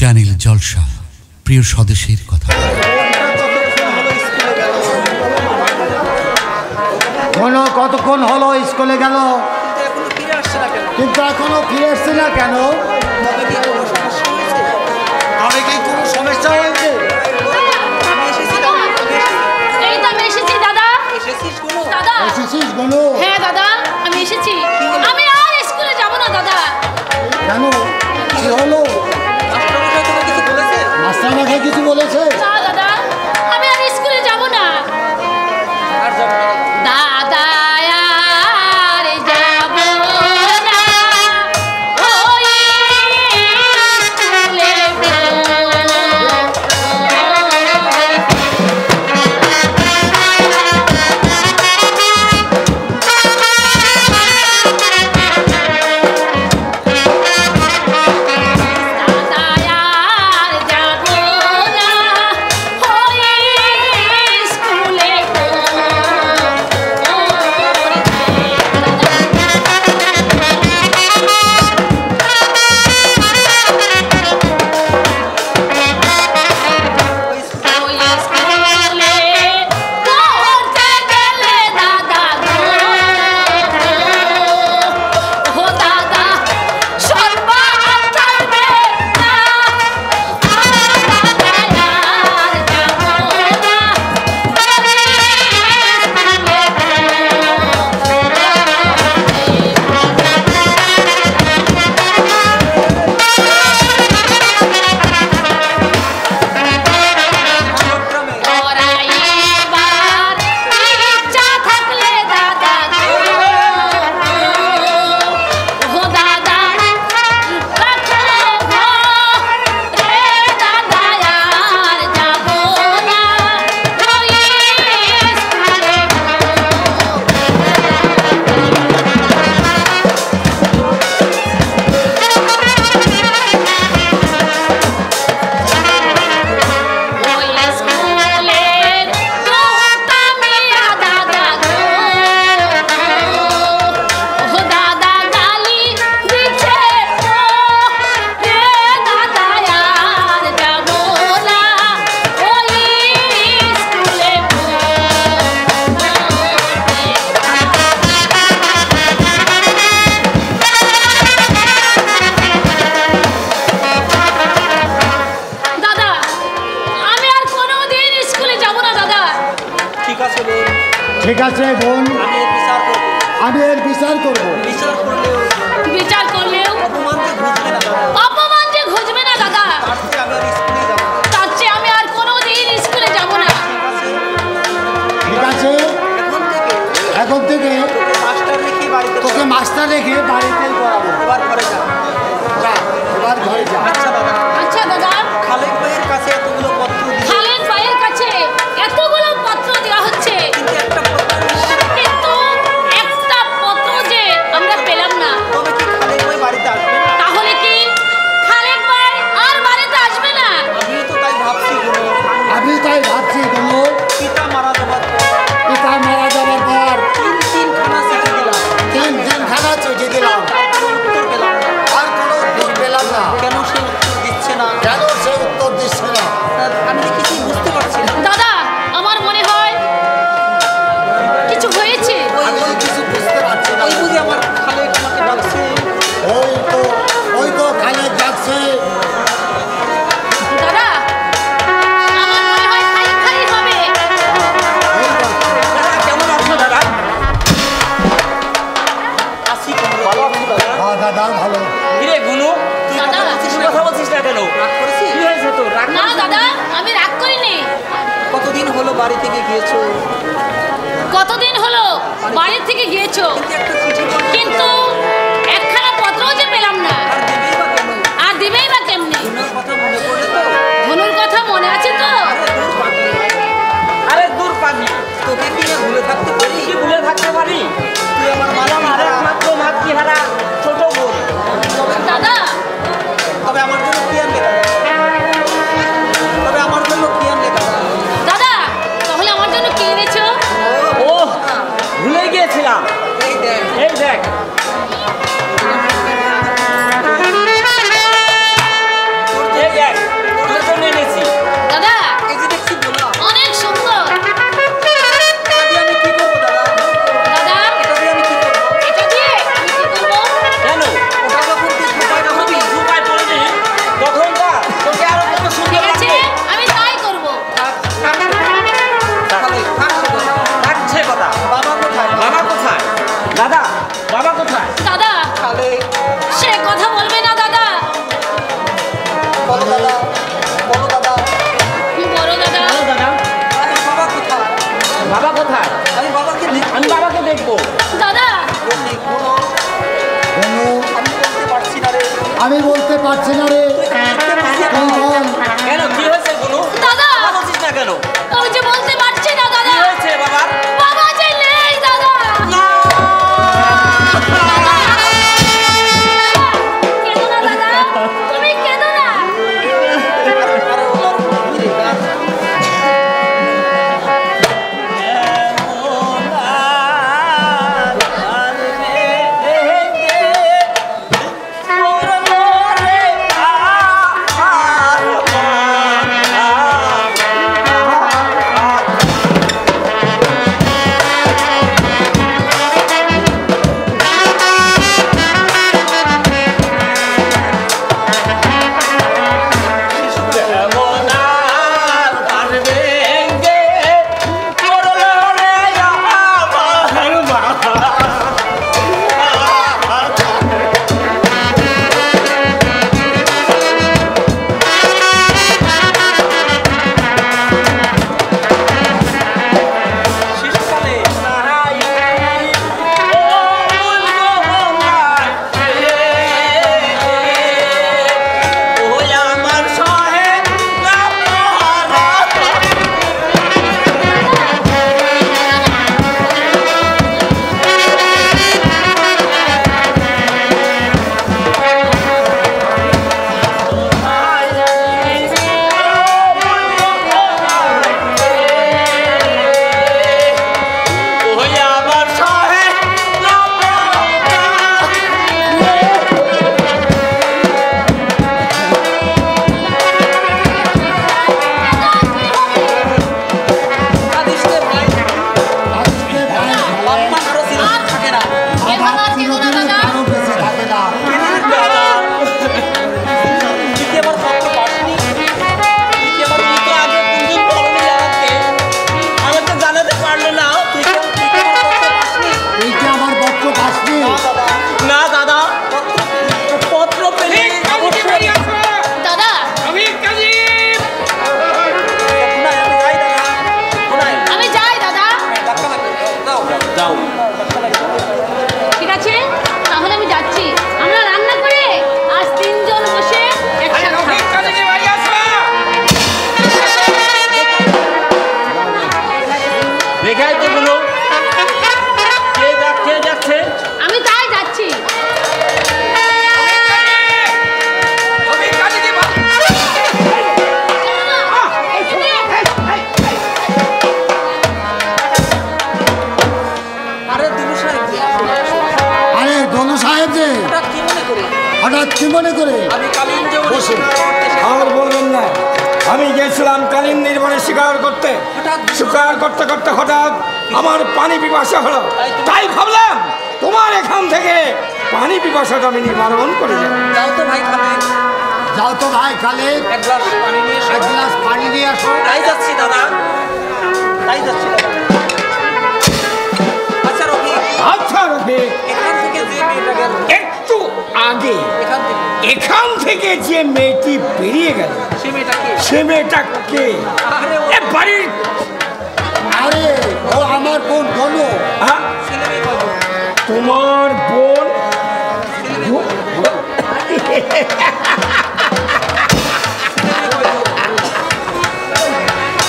Channel জলসা প্রিয় স্বদেশের কথা। কতক্ষণ হলো স্কুলে গেল, কিন্তু এখনো ফিরে আসছে না কেন? তবে কি কোনো সমস্যা হয়েছে? এসেছিস গনু? হ্যাঁ দাদা, আমি এসেছি। আমি আর স্কুলে যাব না দাদা। কেন, কি হলো? মাস্টারমশাই কিছু বলেছে? না দাদা, আমি আর স্কুলে যাব না। দাদা আর যাব না, ওই স্কুলে ঠিক আছে বোন, আমি এর বিচার করব। বিচার করলেও অপমান যে ঘুচবে না দাদা, তার চেয়ে আমি আর কোনোদিন স্কুলে যাব না। ঠিক আছে, এখন থেকে তোকে মাস্টার রেখে বাড়িতেই পড়াবো। এবার ঘরে যা, এবার ঘরে যা। আচ্ছা দাদা। খালেক ভাইয়ের কাছে এতগুলো পত্র, খালেক ভাইয়ের কাছে এতগুলো পত্র দেওয়া হচ্ছে, কিন্তু একটা পত্র যে আমরা পেলাম না। তবে কি খালেক ভাই বাড়িতে আসবে না? তাহলে কি খালেক ভাই আর বাড়িতে আসবে না? আমিও তো তাই ভাবছি। আমি তাই ভাবছি কোনো পিতা মারা যাবার পর তিনখানা চিঠি দিলাম, উত্তর পেলাম না। আর কোনো উত্তর পেলাম না। কেন সে উত্তর দিচ্ছে না? কেন সে উত্তর দিচ্ছে না? আমি কিছু বুঝতে পারছি না দাদা, আমার মনে হয় কিছু হয়েছে। আমি কিছু বুঝতে পারছি না। ওই বুঝি আমার খালেক আমাকে ডাকছে। ওই তো খালেক যাচ্ছে। দাদা, আমার মনে হয় খালি খালি হবে। দাদা কেমন আছো দাদা? আসি ভালো আছি দাদা। হ্যাঁ দাদা ভালো। কিরে গুনু, তুই দাদা, কথা বলছিস না কেন? রাগ করেছিস? কি হয়েছে তোর? রাগ না দাদা, আমি রাগ করিনি। কতদিন হলো বাড়ি থেকে গিয়েছো? কতদিন হলো বাড়ি থেকে গিয়েছো, একটা চিঠি বল। কিন্তু একখানা পত্রও যে পেলাম না। আর দেবেই বা কেন? আর দিবেই বা কেমনি? গুনুর কথা মনে পড়ে তো? ধনুর কথা মনে আছে তো? আরে দূর পাগলি, তোকে কি না ভুলে থাকতে পারি? কি ভুলে থাকতে পারি? তুই আমার মাত্র মাতৃহারা ছোট বোন। দাদা, তবে আমার জন্য কি আনবে দাদা? দাদা, তাহলে আমার জন্য কি এনেছো? ও ভুলে গিয়েছিলাম। এই দেখ বলো দাদা, বলো দাদা। বড় দাদা, আরে বাবা কোথায়? বাবা কোথায়? আমি বাবাকে দেখবো। আমি বাবাকে দেখবো। দাদা দেখবো না। আমি বলতে পারছি না রে। আমি বলতে পারছি না রে। তুই বল। কেন কি হয়েছে গুনু? দাদা বলছিস না কেন? আমি যে বলতে পারছি না দাদা। কি হয়েছে বাবা? বাবা যে নেই দাদা। দাদা, কেঁদো না দাদা, তুমি কেঁদো না। কি মনে করে আর বলবেন না, আমি গেছিলাম কালীন নির্মাণে শিকার করতে করতে হঠাৎ আমার পানি পিপাসা হলো, তাই ভাবলাম তোমার এখান থেকে পানি পিপাসাটা আমি নিবারণ করে যাবো। যাও তো ভাই খালে, যাও তো ভাই খালে, এক গ্লাস পানি নিয়ে এসো। এক গ্লাস পানি নিয়ে আসো। তাই যাচ্ছি দাদা, তাই যাচ্ছি দাদা। আচ্ছা রবি, এখান থেকে যে মেয়েটা গেল একটু আগে, এখান থেকে যে মেয়েটি বেরিয়ে গেল সে মেয়েটা কে? বাড়ির আরে ও আমার বোন বলো। তোমার বোন?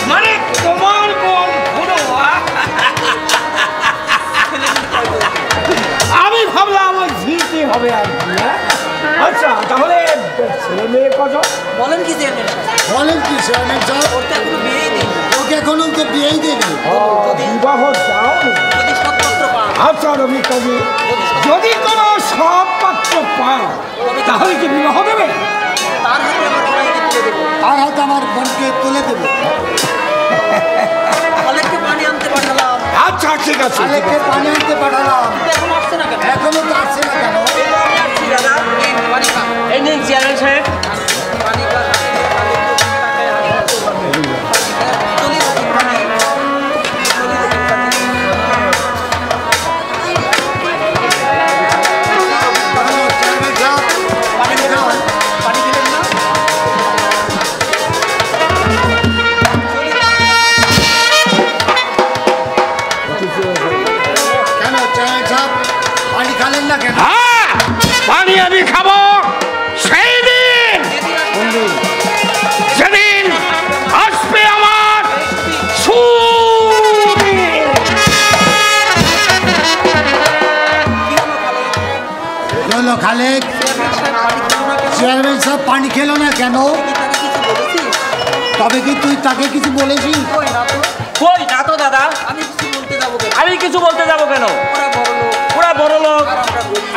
মানে তোমার বোন? আমি ভাবলাম আমার ঝিলতে হবে আর কি। আচ্ছা তাহলে ছেলে মেয়ে কত? বলেন কি বলেন কি চেয়ারম্যান সাহেব? ওর তো এখনো বিয়েই দেয়নি। ওকে এখনো তো বিয়েই দেয়নি। বিবাহ চাও? যদি সৎপাত্র পান, আচ্ছা রবি কাজী, যদি কোনো সব পাত্র পাও তাহলে কি বিবাহ দেবে? তার হাতে আমার বোনকে তুলে দেবো। আর হয়তো আমার বোনকে তুলে দেবে। অনেককে পানি আনতে পাঠালাম, আচ্ছা ঠিক আছে। অনেককে পানি আনতে পাঠালাম, এখন আসছে না কেন? এখনো তো আসছে না কেন? আমি আসছি দাদা, এই পানি খা। এই নিন চেয়ারম্যান সাহেব। পানি খা, চলি রবি, পানি চলি রবি, পানি। চেয়ারম্যান সাহেব, পানি খেলেন না? পানি খেলেন না? খালেক, চেয়ারম্যান সাহেব পানি খেলো না কেন? তবে কি তুই তাকে কিছু বলেছিস? কই না তো দাদা, আমি কিছু বলতে যাবো কেন? আমি কিছু বলতে যাবো কেন? ওরা বড় লোক, ওরা বড় লোক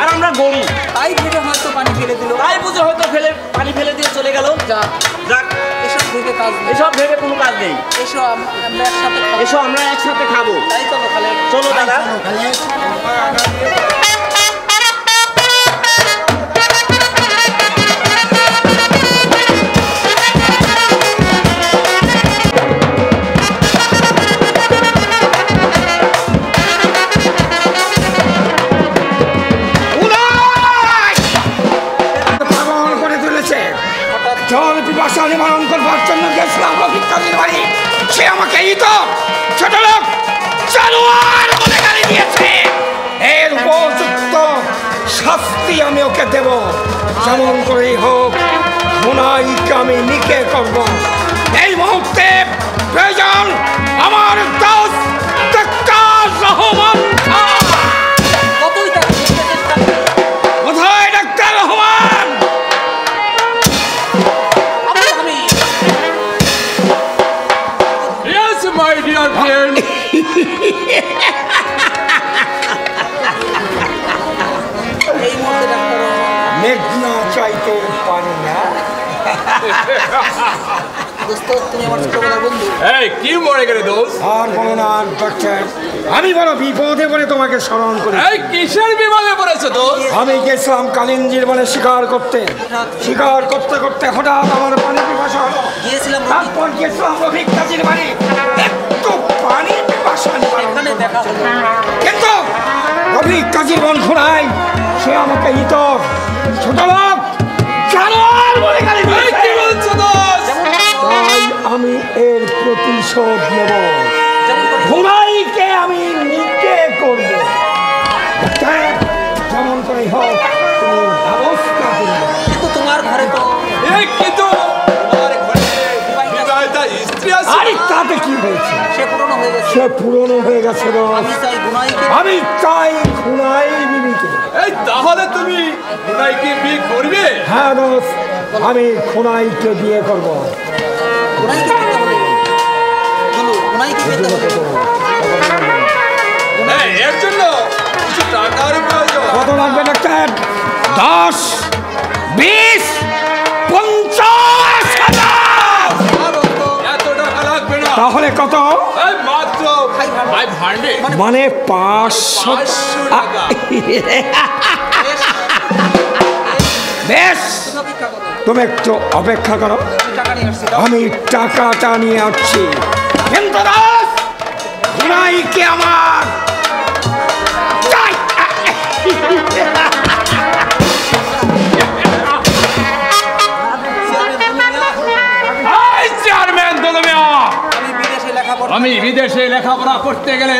আর আমরা গরিব, তাই ভেবে হয়তো পানি ফেলে দিল। তাই বুঝে হয়তো পানি ফেলে দিয়ে চলে গেল। যাক, যাক, এসব ভেবে কাজ নেই। এসব ভেবে কোনো কাজ নেই। এসো আমরা একসাথে খাবো। এসো আমরা একসাথে খাবো। তাই চলো খালেক। চলো দাদা। চলো, খালেক। পাগল করে তুলেছে। জল পিপাসা নিবারণ করবার জন্য গেছিলাম রফিকাজির বাড়ি। সে আমাকে ছোট লোক জানোয়ার বলে গালি দিয়েছে। এর উপযুক্ত শাস্তি আমি ওকে দেব। যেমন করেই হোক মোনাইকে আমি নিকে করব। এই মুহূর্তে প্রয়োজন আমার দোস্ত ডাক্তার রহমান খান। কতই তার চেষ্টা করি। কোথায় ডাক্তার রহমান? আমি Yes, my dear friend. এই মুহূর্তে ডাক্তার মেঘনা চাইতে পারি না। দোস্ত, তুমি আমার ছোটবেলার বন্ধু। এই কি মরে গেলে দোষ? আর বলো না ডাক্তার, আমি বড় বিপদে পড়ে তোমাকে স্মরণ করি। এই কিসের বিপদে পড়েছো দোষ? আমি গেছিলাম কালিন্দির বনে শিকার করতে করতে হঠাৎ আমার পানি পিপাসা হলো। গিয়েছিলাম তারপর গেছিলাম রফিক কাজীর বাড়ি। একটু পানি পিপাসা নিবারণ এখানে করতে। দেখা হলো। কিন্তু রফিক কাজীর বন খোঁড়াই সে আমাকে ছোট লোক জানোয়ার বলে গালি এই দিয়েছে। কি বলছো দোষ? তাই আমি এর প্রতিশোধ নেব। ঘোড়াইকে আমি নিকে করব। যেমন করে হোক তুমি ব্যবস্থা করবে। কিন্তু তোমার ঘরে তো এই কিন্তু তোমার ঘরে বিবাহিতা স্ত্রী আছে। আরে তাতে কি হয়েছে? সে পুরনো হয়ে গেছে। সে পুরনো হয়ে গেছে আমি রোজ। চাই গুনাইকে। আমি চাই ঘোড়াই বিবিকে। এই তাহলে তুমি বুনাইকে বিয়ে করবে? হ্যাঁ রোজ, আমি ঘোড়াইকে বিয়ে করব। গুনাইকে পেতে হবে। বলো, গুনাইকে পেতে হবে। হ্যাঁ, এর জন্য কিছু টাকার প্রয়োজন। কত লাগবে ডাক্তার? 10, 20, 50,000। এত টাকা লাগবে না। তাহলে কত? এই মাত্র 500। মানে 500 টাকা। বেশ, তুমি অপেক্ষা করো। তুমি একটু অপেক্ষা করো, আমি টাকা নিয়ে আসছি। আমি টাকাটা নিয়ে আসছি। কিন্তু দাস, ঘোড়াইকে আমার চাই। এই চেয়ারম্যান দলমিয়া, আমি বিদেশে লেখাপড়া আমি বিদেশে লেখাপড়া করতে গেলে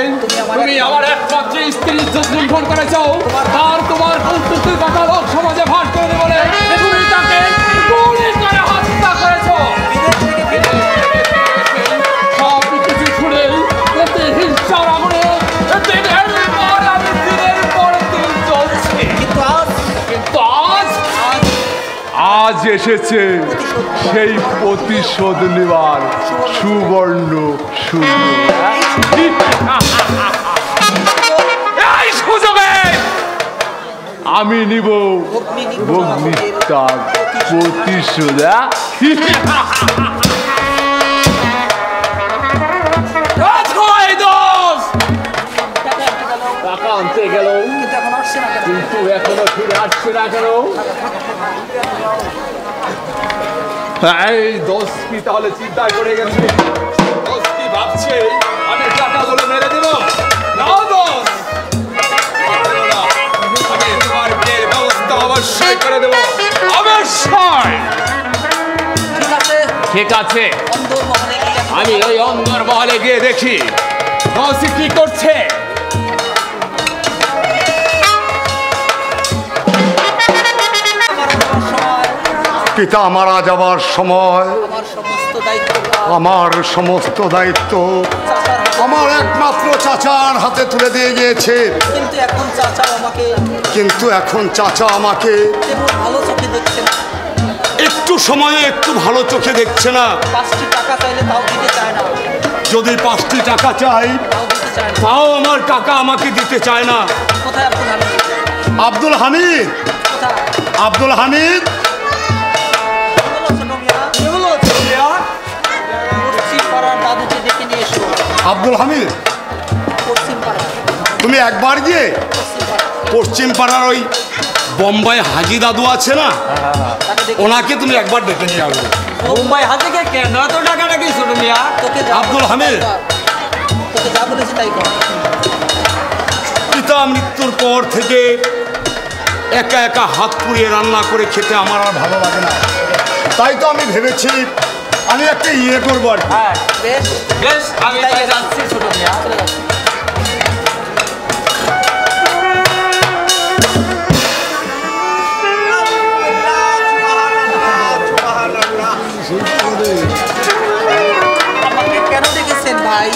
তুমি আমার একমাত্র স্ত্রী লুণ্ঠন করেছো। আর তোমার কৌতুকের কথা লোক সমাজে ভাট করে বলে তুমি তাকে গুলি করে হত্যা করেছো। সব কিছু শুনে এতে হিংসার আগুনে দিনের পর আমি দিনের পর দিন চলছে। কিন্তু আজ আজ এসেছে সেই প্রতিশোধ নেবার সুবর্ণ সুযোগ। এই সুযোগে আমি নিব অগ্নিত্যাগ প্রতিশোধ। টাকা আনতে গেল কিন্তু এখন আসছে না কেন? কিন্তু এখনো ফিরে আসছে না কেন? এই দোষ কি তাহলে চিন্তা করে গেছে? দোষ কি ভাবছে আমি টাকাগুলো মেরে দেব? না দোষ, আমি তোমার বিয়ের ব্যবস্থা অবশ্যই করে দেব, অবশ্যই। ঠিক আছে, ঠিক আছে, অন্দরমহলে গিয়ে আমি ওই অন্দর মহলে গিয়ে দেখি দোষ কি করছে। পিতা মারা যাবার সময় আমার সমস্ত দায়িত্ব আমার সমস্ত দায়িত্ব আমার একমাত্র চাচার হাতে তুলে দিয়ে গিয়েছে। কিন্তু এখন চাচা আমাকে তেমন ভালো চোখে দেখছে না। একটু সময়ে একটু ভালো চোখে দেখছে না। 5টি টাকা চাইলে তাও দিতে চায় না। যদি 5টি টাকা চাই তাও দিতে চায় না। তাও আমার টাকা আমাকে দিতে চায় না। কোথায় আব্দুল হামিদ? কোথায় আব্দুল হামিদ? দাদুকে ডেকে নিয়ে এসো। আব্দুল হামিদ, পশ্চিম পাড়া। তুমি একবার গিয়ে পশ্চিম পাড়ার ওই বোম্বাই হাজি দাদু আছে না, ওনাকে তুমি একবার ডেকে নিয়ে আসবে। মুম্বাই হাজিকে কেন এত টাকা রাখিস মিয়া? আব্দুল হামিদ, তোকে যা বলেছি তাই কর। পিতা মৃত্যুর পর থেকে একা একা হাত পুড়িয়ে রান্না করে খেতে আমার আর ভালো লাগে না। তাই তো আমি ভেবেছি আমি একটা ইয়ে করবো আর কি। হ্যাঁ বেশ বেশ, আমি তাই যাচ্ছি ছোট মিয়া। চলে যাচ্ছি। আমাকে কেন ডেকেছেন ভাই?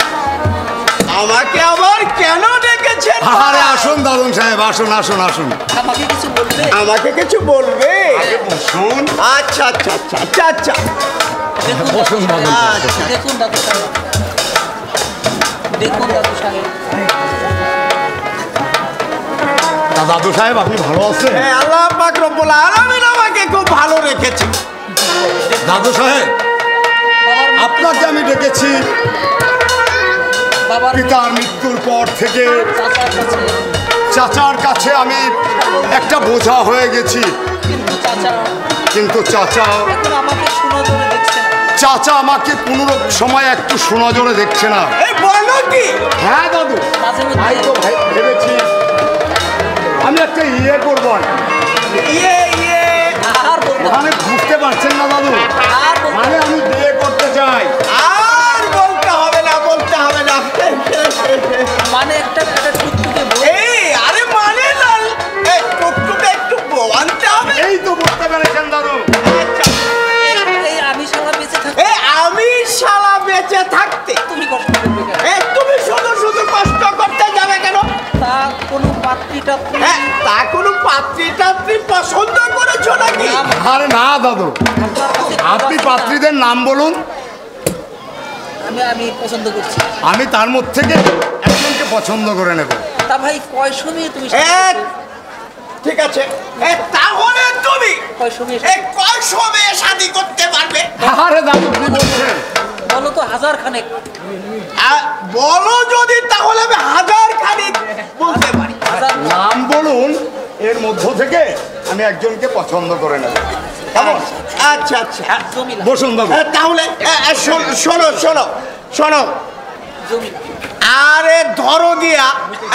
আমাকে আবার কেন ডেকেছেন? আরে আসুন দাদুন সাহেব, আসুন আসুন আসুন। আমাকে কিছু বলবে? আমাকে কিছু বলবে? বসুন। আচ্ছা আচ্ছা আচ্ছা আচ্ছা আচ্ছা। বসুন দাদু। দেখুন দাদু সাহেব, দেখুন দাদু সাহেব। দাদু সাহেব আপনি ভালো আছেন? হ্যাঁ, আল্লাহ পাক রব্বুল আলামিন আমাকে খুব ভালো রেখেছে। দাদু সাহেব আপনাকে আমি ডেকেছি বাবার পিতার মৃত্যুর পর থেকে চাচার কাছে। চাচার কাছে আমি একটা বোঝা হয়ে গেছি। কিন্তু চাচা কিন্তু চাচা এখন আমাকে সুনজরে দেখছে না। চাচা আমাকে কোনো সময় একটু সুনজরে দেখছে না। এই বলো কি? হ্যাঁ দাদু, মাঝে তাই তো মধ্যে ভেবেছি আমি একটা ইয়ে করবো। ইয়ে ইয়ে আর বলতে মানে বুঝতে পারছেন না দাদু, আর বলতে মানে আমি বিয়ে করতে চাই। আর বলতে হবে না, বলতে হবে না। মানে একটা টুকটুকে বই। এই আরে মানে লাল এই টুকটুকে একটু আনতে হবে। এই তো বুঝতে পেরেছেন দাদু। এই আমি শালা বেঁচে থাকি। এই আমি শালা বেঁচে থাকতে তুমি কষ্ট করবে কেন? এই তুমি শুধু শুধু কষ্ট করতে যাবে কেন? তা কোনো পাত্রীটা হ্যাঁ, তা কোনো পাত্রী পছন্দ করেছো নাকি? আরে না দাদু, আপনি পাত্রীদের নাম বলুন, আমি পছন্দ করছি। আমি তার মধ্যে থেকে একজনকে পছন্দ করে নেব। তা ভাই কয়শো নিয়ে তুমি ঠিক আছে, তাহলে তুমি কয়শো নিয়ে কয় সময়ে শাদি করতে পারবে? আরে দাদু কি বলছেন? বলো তো 1000 খানেক। বলো যদি, তাহলে আমি 1000 খানিক বলতে পারি। নাম বলুন, এর মধ্য থেকে আমি একজনকে পছন্দ করে নেব। কেমন? আচ্ছা আচ্ছা, জমিলা। বসুন বাবু। তাহলে শোনো শোনো শোনো, জমিলা। আরে ধরো গিয়া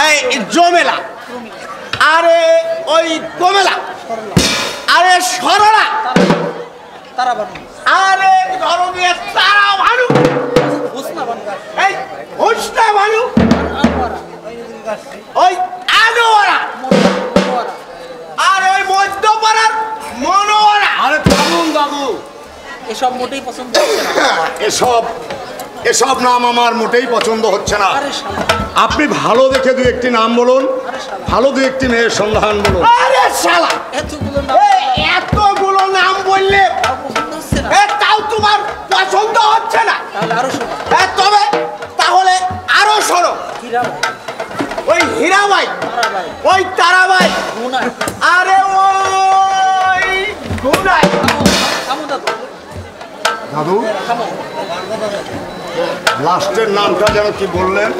এই জমেলা, আরে ওই কমেলা, আরে সরলা, তারা বানু। আরে ধরো গিয়া তারা ভানু, হোসনা বানু। এই হোসনা ভানু, আনোয়ারা। ওই আনোয়ারা, মনোয়ারা। আর ওই মধ্যপাড়ার মনোয়ারা। আরে থামুন দাদু, এসব মোটেই পছন্দ হচ্ছে না। এসব নাম আমার মোটেই পছন্দ হচ্ছে না। আরে শালা, আপনি ভালো দেখে দু একটি নাম বলুন, ভালো দু একটি মেয়ের সন্ধান বলুন। আরে শালা, এতগুলো নাম এতগুলো নাম বললে তাও পছন্দ হচ্ছে না। তাও তোমার পছন্দ হচ্ছে না? তাহলে আরো শোনো। তবে তাহলে আরো শোনো, হীরা ভাই, ওই হীরাবাই, তারা ভাই, ওই তারাবাই, গুনায়। আরে ওই গুনাই। থামো দাদু, দাদু থামো। লাস্টের নামটা যেন কি বললেন?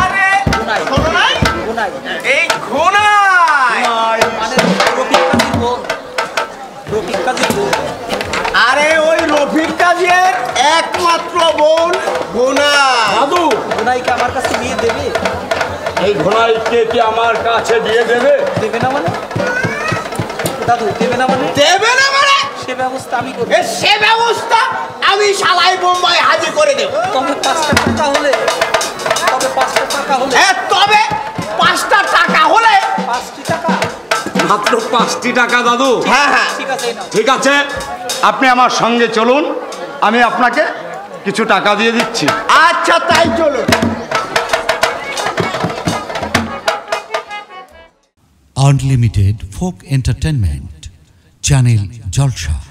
আরে গুনাই। শোনো নাই, গুনাই এই গুনাই। মানে রফিক কাজীর বোন। রফিক কাজীর বোন। আরে ওই রফিক কাজীর একমাত্র বোন গুনাই। দাদু, গুনাইকে আমার কাছে নিয়ে দেবে? এই ঘোড়াইকে কি আমার কাছে দিয়ে দেবে? দেবে না মানে? দাদু দেবে না মানে? দেবে না মানে? সে ব্যবস্থা আমি করবো। সে ব্যবস্থা আমি শালাই বোম্বাই হাজির করে দেব। তবে 5টা টাকা হলে, তবে 5টা টাকা হলে, তবে 5টা টাকা হলে, 5টি টাকা। মাত্র 5টি টাকা দাদু? হ্যাঁ হ্যাঁ ঠিক আছে, এই নাও। ঠিক আছে, আপনি আমার সঙ্গে চলুন, আমি আপনাকে কিছু টাকা দিয়ে দিচ্ছি। আচ্ছা তাই চলুন। আনলিমিটেড ফোক এন্টারটেনমেন্ট চ্যানেল জলসা।